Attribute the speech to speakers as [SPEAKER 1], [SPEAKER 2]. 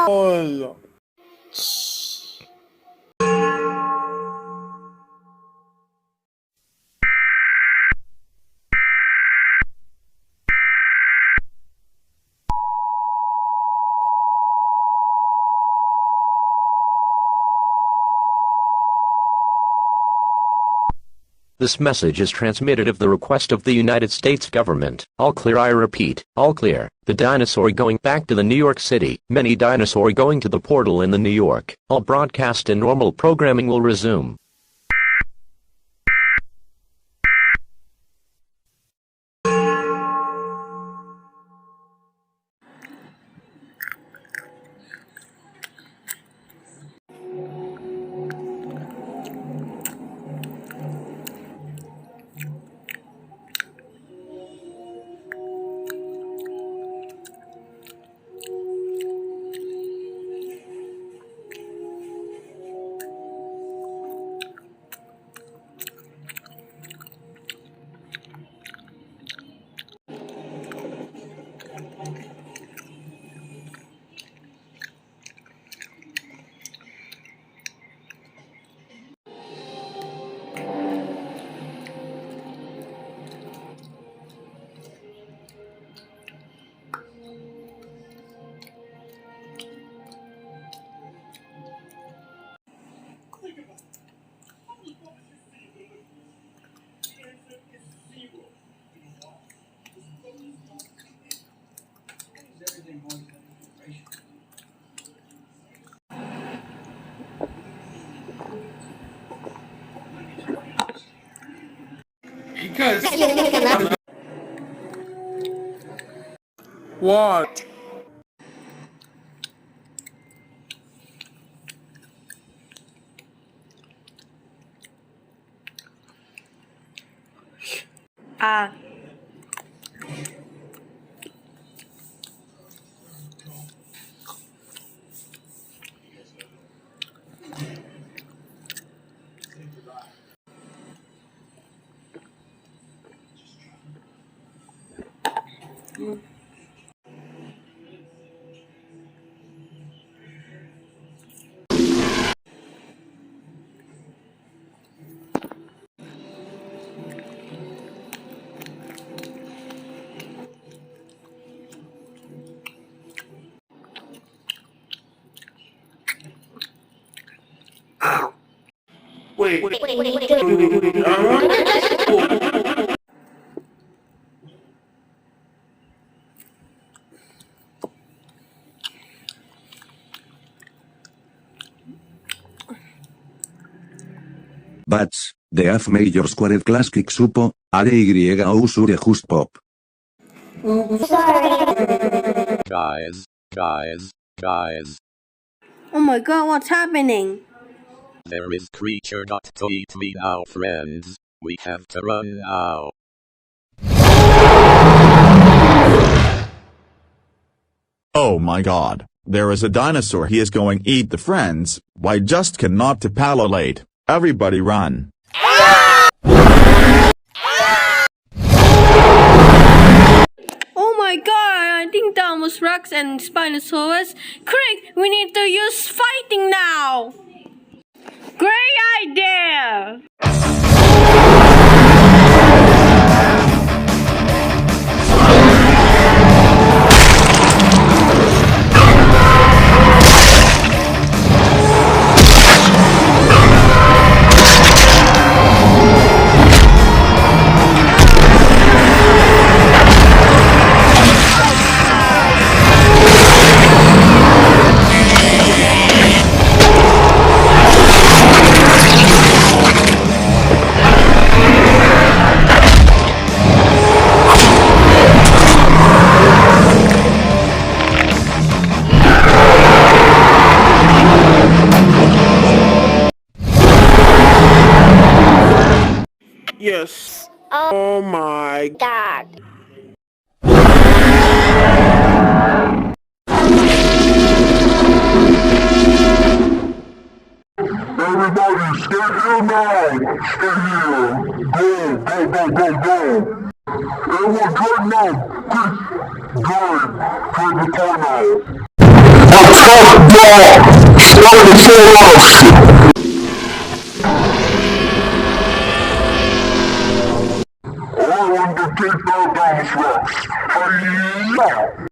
[SPEAKER 1] Oh.
[SPEAKER 2] This message is transmitted at the request of the United States government. All clear, I repeat, all clear. The Dinosaur going back to the New York City. Many Dinosaur going to the portal in the New York. All broadcast and normal programming will resume.
[SPEAKER 1] What? Wait.
[SPEAKER 3] Bats, the F major squared class kick supo, ARY usure just pop.
[SPEAKER 4] Guys.
[SPEAKER 5] Oh my god, what's happening?
[SPEAKER 4] There is creature to eat me now, friends. We have to run now.
[SPEAKER 6] Oh my god, there is a dinosaur, he is going eat the friends. Why just cannot to palolate. Everybody run.
[SPEAKER 5] Oh my god, I think that was Rex and Spinosaurus. Quick, we need to use fighting now. Great idea!
[SPEAKER 1] Yes. Oh my
[SPEAKER 7] God.
[SPEAKER 8] Everybody, stay here now! Stay here! Go! Everyone, drive now! Quick! Drive! Drive the car now! Attack dog! Starting to fall off! I want to take down Dinosaur. Hi-ya!